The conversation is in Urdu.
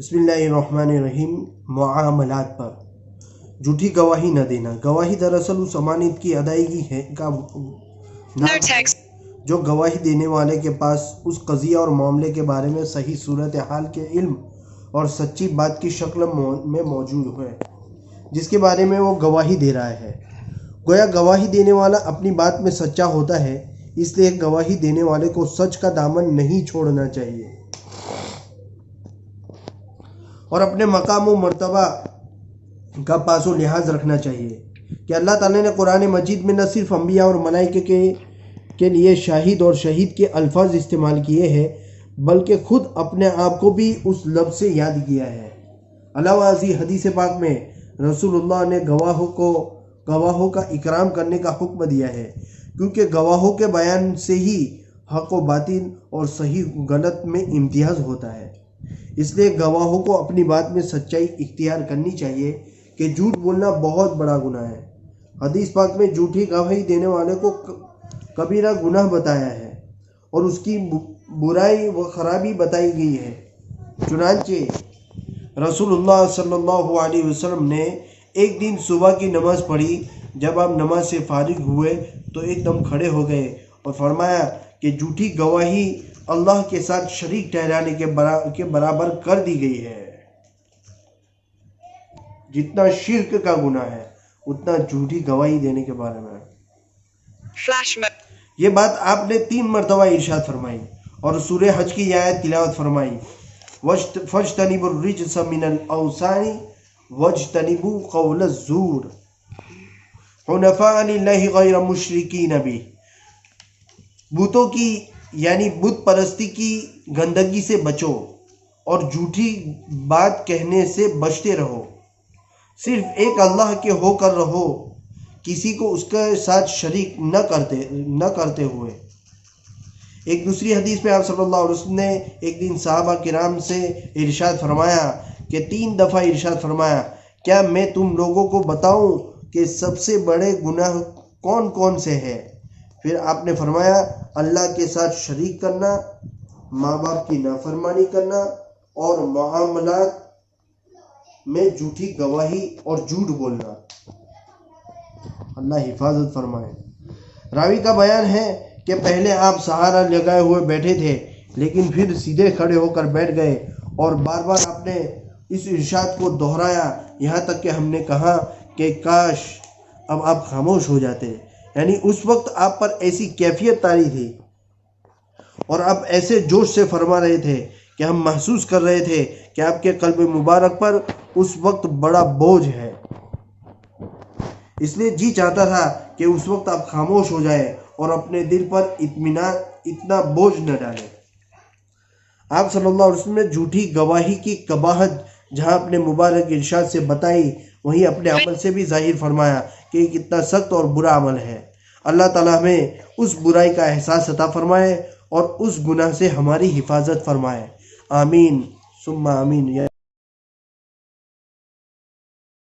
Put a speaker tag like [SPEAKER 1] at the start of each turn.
[SPEAKER 1] بسم اللہ الرحمن الرحیم۔ معاملات پر جھوٹی گواہی نہ دینا۔ گواہی دراصل اس امانت کی ادائیگی ہے کا نام ہے جو گواہی دینے والے کے پاس اس قضیہ اور معاملے کے بارے میں صحیح صورتحال کے علم اور سچی بات کی شکل میں موجود ہے جس کے بارے میں وہ گواہی دے رہا ہے۔ گویا گواہی دینے والا اپنی بات میں سچا ہوتا ہے، اس لیے گواہی دینے والے کو سچ کا دامن نہیں چھوڑنا چاہیے اور اپنے مقام و مرتبہ کا پاس و لحاظ رکھنا چاہیے کہ اللہ تعالیٰ نے قرآن مجید میں نہ صرف انبیاء اور ملائکہ کے لیے شاہد اور شہید کے الفاظ استعمال کیے ہیں بلکہ خود اپنے آپ کو بھی اس لفظ سے یاد کیا ہے۔ علاوہ ازیں حدیث پاک میں رسول اللہ نے گواہوں کا اکرام کرنے کا حکم دیا ہے، کیونکہ گواہوں کے بیان سے ہی حق و باطل اور صحیح غلط میں امتیاز ہوتا ہے۔ اس لیے گواہوں کو اپنی بات میں سچائی اختیار کرنی چاہیے کہ جھوٹ بولنا بہت بڑا گناہ ہے۔ حدیث پاک میں جھوٹی گواہی دینے والے کو کبیرہ گناہ بتایا ہے اور اس کی برائی و خرابی بتائی گئی ہے۔ چنانچہ رسول اللہ صلی اللہ علیہ وسلم نے ایک دن صبح کی نماز پڑھی۔ جب آپ نماز سے فارغ ہوئے تو ایک دم کھڑے ہو گئے اور فرمایا کہ جھوٹی گواہی اللہ کے ساتھ شریک ٹھہرانے کے برابر کر دی گئی ہے۔ جتنا شرک کا گناہ ہے اتنا جھوٹی گواہی دینے کے بارے میں۔ یہ بات آپ نے 3 مرتبہ ارشاد فرمائی اور سورہ حج کی یہ آیت تلاوت فرمائی، فَاجْتَنِبُوا الرِّجْسَ مِنَ الْأَوْثَانِ وَاجْتَنِبُوا قَوْلَ الزُّورِ حُنَفَاءَ لِلَّهِ غَيْرَ مُشْرِكِينَ بِهِ۔ بتوں کی یعنی بت پرستی کی گندگی سے بچو اور جھوٹی بات کہنے سے بچتے رہو، صرف ایک اللہ کے ہو کر رہو، کسی کو اس کے ساتھ شریک نہ کرتے ہوئے۔ ایک دوسری حدیث میں آپ صلی اللہ علیہ وسلم نے ایک دن صحابہ کرام سے ارشاد فرمایا کہ 3 دفعہ ارشاد فرمایا، کیا میں تم لوگوں کو بتاؤں کہ سب سے بڑے گناہ کون کون سے ہیں؟ پھر آپ نے فرمایا، اللہ کے ساتھ شریک کرنا، ماں باپ کی نافرمانی کرنا اور معاملات میں جھوٹی گواہی اور جھوٹ بولنا۔ اللہ حفاظت فرمائے۔ راوی کا بیان ہے کہ پہلے آپ سہارا لگائے ہوئے بیٹھے تھے لیکن پھر سیدھے کھڑے ہو کر بیٹھ گئے اور بار بار آپ نے اس ارشاد کو دہرایا، یہاں تک کہ ہم نے کہا کہ کاش اب آپ خاموش ہو جاتے۔ یعنی اس وقت آپ پر ایسی کیفیت طاری تھی اور آپ ایسے جوش سے فرما رہے تھے کہ ہم محسوس کر رہے تھے کہ آپ کے قلب مبارک پر اس وقت بڑا بوجھ ہے، اس لیے جی چاہتا تھا کہ اس وقت آپ خاموش ہو جائیں اور اپنے دل پر اتنا بوجھ نہ ڈالیں۔ آپ صلی اللہ علیہ وسلم نے جھوٹی گواہی کی قباحت جہاں اپنے مبارک ارشاد سے بتائی، وہیں اپنے عمل سے بھی ظاہر فرمایا کہ یہ کتنا سخت اور برا عمل ہے۔ اللہ تعالیٰ ہمیں اس برائی کا احساس عطا فرمائے اور اس گناہ سے ہماری حفاظت فرمائے۔ آمین ثم آمین۔